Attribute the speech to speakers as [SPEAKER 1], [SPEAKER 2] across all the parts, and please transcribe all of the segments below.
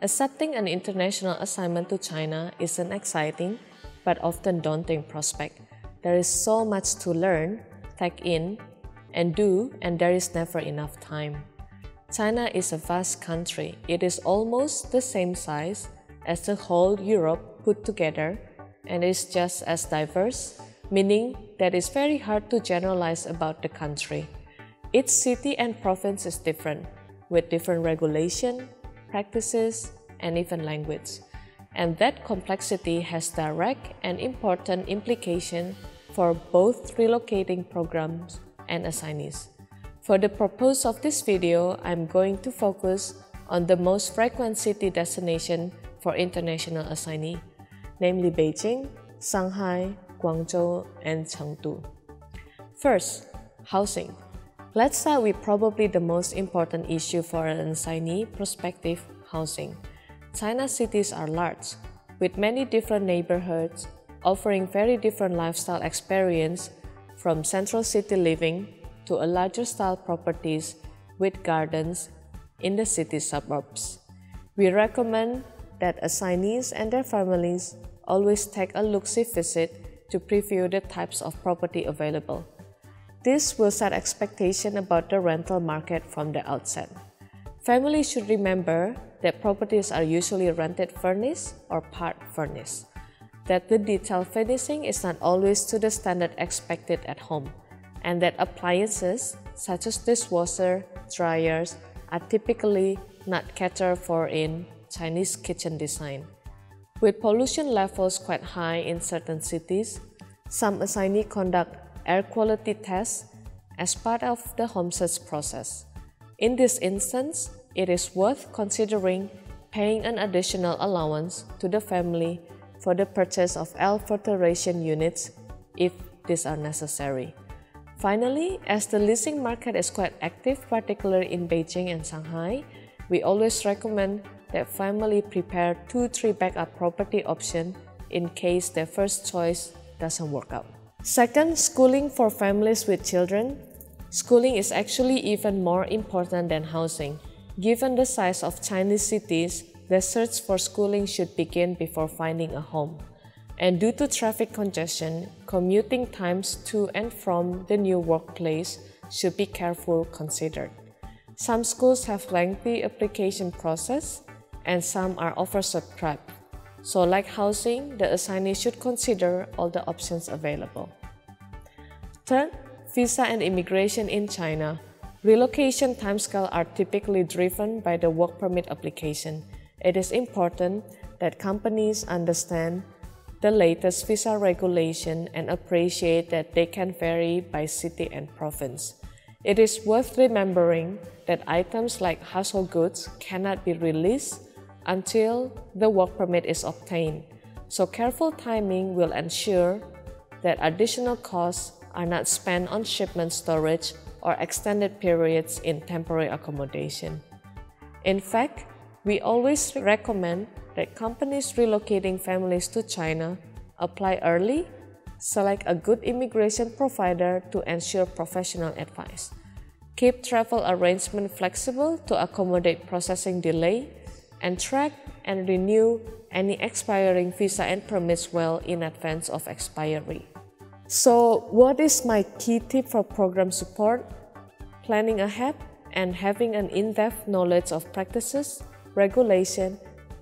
[SPEAKER 1] Accepting an international assignment to China is an exciting but often daunting prospect. There is so much to learn, take in, and do, and there is never enough time. China is a vast country. It is almost the same size as the whole Europe put together and is just as diverse, meaning that it's very hard to generalize about the country. Each city and province is different, with different regulation, practices, and even language. And that complexity has direct and important implications for both relocating programs and assignees. For the purpose of this video, I'm going to focus on the most frequent city destination for international assignee, namely Beijing, Shanghai, Guangzhou, and Chengdu. First, housing. Let's start with probably the most important issue for an assignee prospective: housing. China's cities are large, with many different neighborhoods offering very different lifestyle experience, from central city living to a larger style properties with gardens in the city suburbs. We recommend that assignees and their families always take a look-see visit to preview the types of property available. This will set expectations about the rental market from the outset. Families should remember that properties are usually rented furnished or part furnished, that the detailed finishing is not always to the standard expected at home, and that appliances such as dishwasher, dryers are typically not catered for in Chinese kitchen design. With pollution levels quite high in certain cities, some assignees conduct air quality tests as part of the home search process. In this instance, it is worth considering paying an additional allowance to the family for the purchase of air filtration units if these are necessary. Finally, as the leasing market is quite active, particularly in Beijing and Shanghai, we always recommend that family prepare 2-3 backup property options in case their first choice doesn't work out. Second, schooling for families with children. Schooling is actually even more important than housing. Given the size of Chinese cities, the search for schooling should begin before finding a home. And due to traffic congestion, commuting times to and from the new workplace should be carefully considered. Some schools have lengthy application process, and some are oversubscribed. So like housing, the assignee should consider all the options available. Third, visa and immigration in China. Relocation timescales are typically driven by the work permit application. It is important that companies understand the latest visa regulation and appreciate that they can vary by city and province. It is worth remembering that items like household goods cannot be released until the work permit is obtained, so careful timing will ensure that additional costs are not spent on shipment storage or extended periods in temporary accommodation. In fact, we always recommend that companies relocating families to China apply early, select a good immigration provider to ensure professional advice, keep travel arrangements flexible to accommodate processing delay, and track and renew any expiring visa and permits well in advance of expiry. So, what is my key tip for program support? Planning ahead and having an in-depth knowledge of practices, regulation,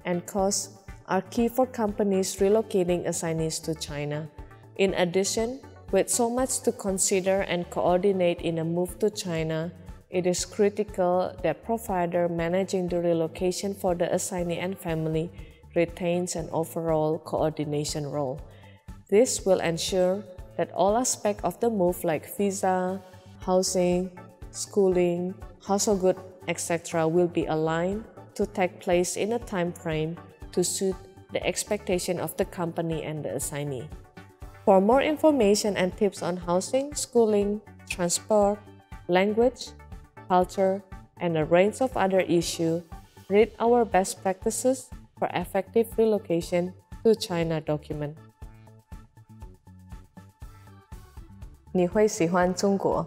[SPEAKER 1] and costs are key for companies relocating assignees to China. In addition, with so much to consider and coordinate in a move to China, it is critical that provider managing the relocation for the assignee and family retains an overall coordination role. This will ensure that all aspects of the move like visa, housing, schooling, household goods, etc. will be aligned to take place in a time frame to suit the expectation of the company and the assignee. For more information and tips on housing, schooling, transport, language, culture, and a range of other issues, read our best practices for effective relocation to China document. 你会喜欢中国